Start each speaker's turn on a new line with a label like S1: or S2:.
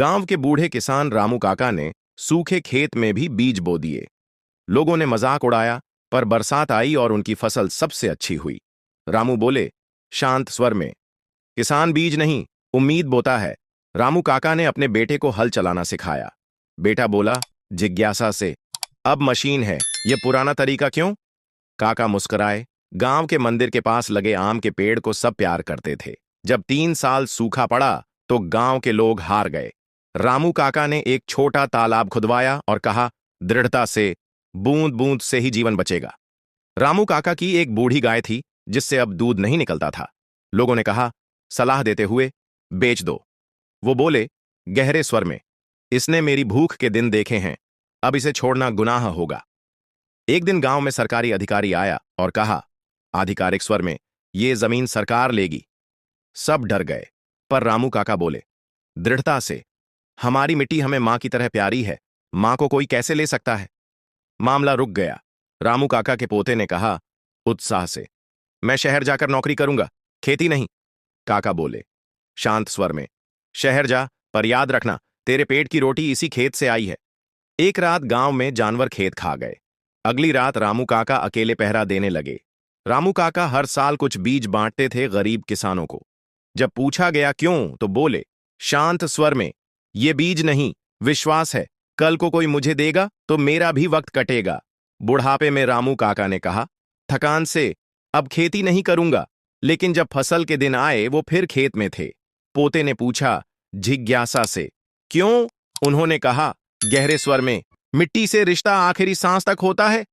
S1: गांव के बूढ़े किसान रामू काका ने सूखे खेत में भी बीज बो दिए। लोगों ने मजाक उड़ाया, पर बरसात आई और उनकी फसल सबसे अच्छी हुई। रामू बोले शांत स्वर में, किसान बीज नहीं, उम्मीद बोता है। रामू काका ने अपने बेटे को हल चलाना सिखाया। बेटा बोला जिज्ञासा से, अब मशीन है, यह पुराना तरीका क्यों? काका मुस्कुराए। गांव के मंदिर के पास लगे आम के पेड़ को सब प्यार करते थे। जब 3 साल सूखा पड़ा तो गांव के लोग हार गए। रामू काका ने एक छोटा तालाब खुदवाया और कहा, दृढ़ता से, बूंद बूंद से ही जीवन बचेगा। रामू काका की एक बूढ़ी गाय थी जिससे अब दूध नहीं निकलता था। लोगों ने कहा, सलाह देते हुए, बेच दो। वो बोले गहरे स्वर में, इसने मेरी भूख के दिन देखे हैं, अब इसे छोड़ना गुनाह होगा। एक दिन गांव में सरकारी अधिकारी आया और कहा आधिकारिक स्वर में, ये जमीन सरकार लेगी। सब डर गए, पर रामू काका बोले दृढ़ता से, हमारी मिट्टी हमें मां की तरह प्यारी है, मां को कोई कैसे ले सकता है? मामला रुक गया। रामू काका के पोते ने कहा उत्साह से, मैं शहर जाकर नौकरी करूंगा, खेती नहीं। काका बोले शांत स्वर में, शहर जा, पर याद रखना तेरे पेट की रोटी इसी खेत से आई है। एक रात गांव में जानवर खेत खा गए। अगली रात रामू काका अकेले पहरा देने लगे। रामू काका हर साल कुछ बीज बांटते थे गरीब किसानों को। जब पूछा गया क्यों, तो बोले शांत स्वर में, ये बीज नहीं, विश्वास है, कल को कोई मुझे देगा तो मेरा भी वक्त कटेगा। बुढ़ापे में रामू काका ने कहा थकान से, अब खेती नहीं करूंगा। लेकिन जब फसल के दिन आए वो फिर खेत में थे। पोते ने पूछा जिज्ञासा से, क्यों? उन्होंने कहा गहरे स्वर में, मिट्टी से रिश्ता आखिरी सांस तक होता है,